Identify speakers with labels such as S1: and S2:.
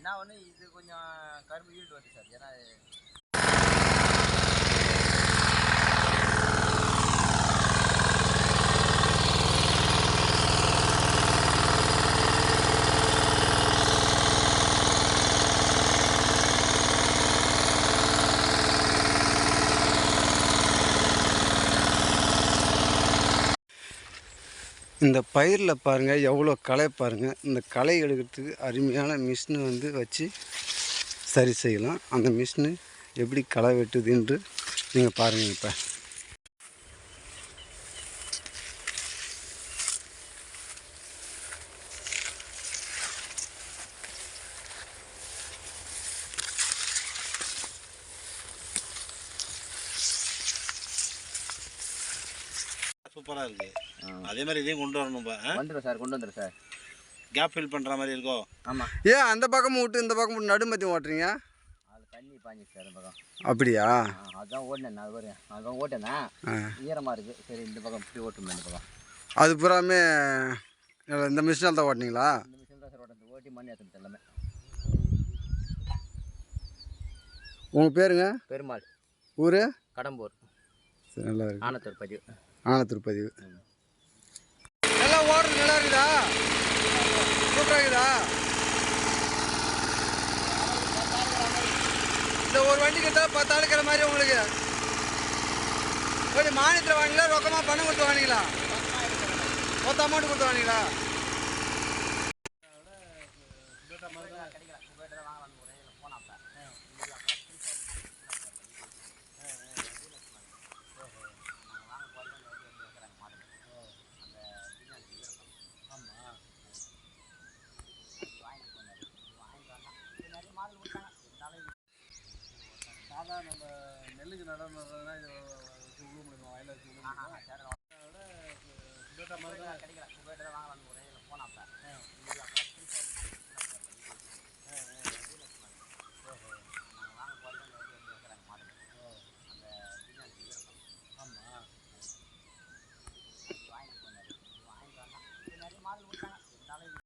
S1: ஏன்னா ஒன்று இது கொஞ்சம் கரும்பு ஈல்டு வருது சார். ஏன்னா
S2: இந்த பயிரில் பாருங்கள் எவ்வளோ களை பாருங்கள். இந்த களை எடுக்கிறதுக்கு அருமையான மிஷினு வந்து வச்சு சரி செய்யலாம். அந்த மிஷினு எப்படி களை வெட்டுது என்று நீங்கள் பாருங்கள். இப்போ
S3: சூப்பராக இருக்குது. அதே மாதிரி இதையும் கொண்டு வரணும்.
S1: வந்துடும் சார், கொண்டு வந்துடும் சார்.
S3: கேப் ஃபில் பண்ணுற மாதிரி இருக்கும்.
S1: ஆமாம்.
S2: ஏன் அந்த பக்கமும் விட்டு இந்த பக்கம் விட்டு நடுமத்தி ஓட்டுறீங்க?
S1: அது தண்ணி பாஞ்சி சார் அந்த பக்கம்.
S2: அப்படியா?
S1: அதுதான் ஓட்டினேன். அது வரும் அதுதான் ஓட்டேன்னா ஈரமாக இருக்குது. சரி இந்த பக்கம் இப்படி ஓட்டுமே. இந்த பக்கம்
S2: அது பூராமே இந்த மிஷினால் தான் ஓட்டினீங்களா?
S1: இந்த மிஷின் தான் சார் ஓட்டுறது. ஓட்டி மண் ஏற்றுறது எல்லாமே.
S2: உங்கள் பேருங்க?
S1: பெருமாள்.
S2: ஊர்?
S1: கடம்பூர்.
S2: சரி, நல்லா இருக்கு.
S1: ஆனத்தூர் பதிவு.
S2: ஆனத்தூர் பதிவு. நல்லா ஓடுறது நல்லா இருக்குதா? சூப்பராக இருக்குதா? இந்த ஒரு வண்டி கிட்ட 10 ஆளுக்கிற மாதிரி உங்களுக்கு எப்படி மானியத்தில் வாங்கிங்களா, ரொக்கமாக பணம் கொடுத்து வாங்கிங்களா? மொத்த அமௌண்ட் கொடுத்து வாங்கிங்களா?
S4: சாதா நம்ம நெல்லுக்கு நடணுன்னா இது வச்சு உழுவ முடியுமா? வயலில் வச்சு உழுவ முடியுமா? அதோட சுபேட்டா மாதிரி தான் கிடைக்கல. சுபேட்டா தான் வாங்கலாம்.